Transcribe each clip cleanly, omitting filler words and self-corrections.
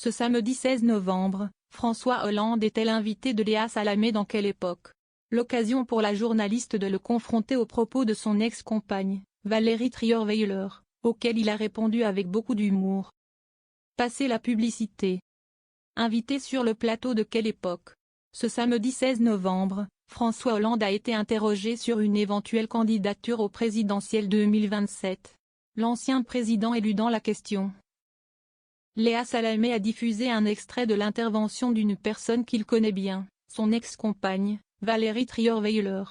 Ce samedi 16 novembre, François Hollande était l'invité de Léa Salamé dans Quelle époque? L'occasion pour la journaliste de le confronter aux propos de son ex-compagne, Valérie Trierweiler, auquel il a répondu avec beaucoup d'humour. Passez la publicité. Invité sur le plateau de Quelle époque? Ce samedi 16 novembre, François Hollande a été interrogé sur une éventuelle candidature au présidentiel 2027. L'ancien président éludant la question. Léa Salamé a diffusé un extrait de l'intervention d'une personne qu'il connaît bien, son ex-compagne, Valérie Trierweiler.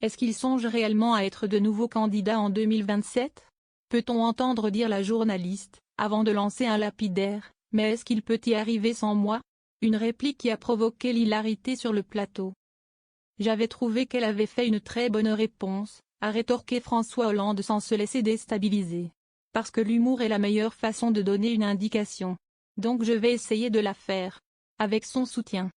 Est-ce qu'il songe réellement à être de nouveau candidat en 2027? Peut-on entendre dire la journaliste, avant de lancer un lapidaire, mais est-ce qu'il peut y arriver sans moi? Une réplique qui a provoqué l'hilarité sur le plateau. J'avais trouvé qu'elle avait fait une très bonne réponse, a rétorqué François Hollande sans se laisser déstabiliser. Parce que l'humour est la meilleure façon de donner une indication. Donc je vais essayer de la faire. Avec son soutien.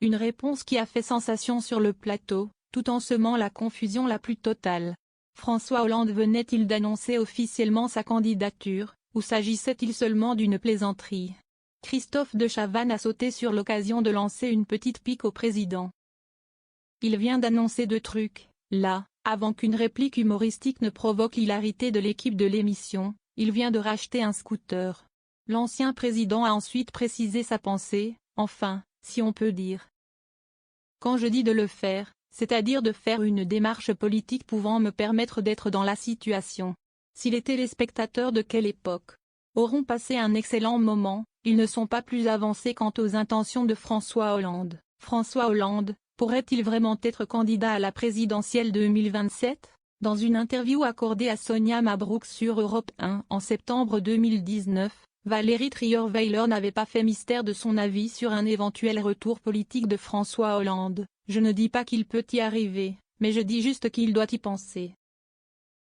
Une réponse qui a fait sensation sur le plateau, tout en semant la confusion la plus totale. François Hollande venait-il d'annoncer officiellement sa candidature, ou s'agissait-il seulement d'une plaisanterie? Christophe de Chavannes a sauté sur l'occasion de lancer une petite pique au président. Il vient d'annoncer 2 trucs, là. Avant qu'une réplique humoristique ne provoque l'hilarité de l'équipe de l'émission, il vient de racheter un scooter. L'ancien président a ensuite précisé sa pensée, enfin, si on peut dire. Quand je dis de le faire, c'est-à-dire de faire une démarche politique pouvant me permettre d'être dans la situation. Si les téléspectateurs de Quelle époque auront passé un excellent moment, ils ne sont pas plus avancés quant aux intentions de François Hollande. François Hollande pourrait-il vraiment être candidat à la présidentielle 2027? Dans une interview accordée à Sonia Mabrouk sur Europe 1 en septembre 2019, Valérie Trierweiler n'avait pas fait mystère de son avis sur un éventuel retour politique de François Hollande. Je ne dis pas qu'il peut y arriver, mais je dis juste qu'il doit y penser.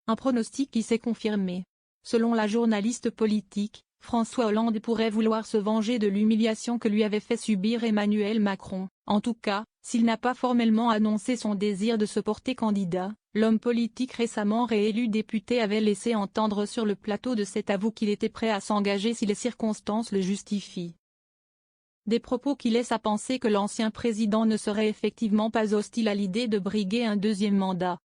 Un pronostic qui s'est confirmé. Selon la journaliste politique, François Hollande pourrait vouloir se venger de l'humiliation que lui avait fait subir Emmanuel Macron. En tout cas, s'il n'a pas formellement annoncé son désir de se porter candidat, l'homme politique récemment réélu député avait laissé entendre sur le plateau de Cet Avou qu'il était prêt à s'engager si les circonstances le justifient. Des propos qui laissent à penser que l'ancien président ne serait effectivement pas hostile à l'idée de briguer un 2e mandat.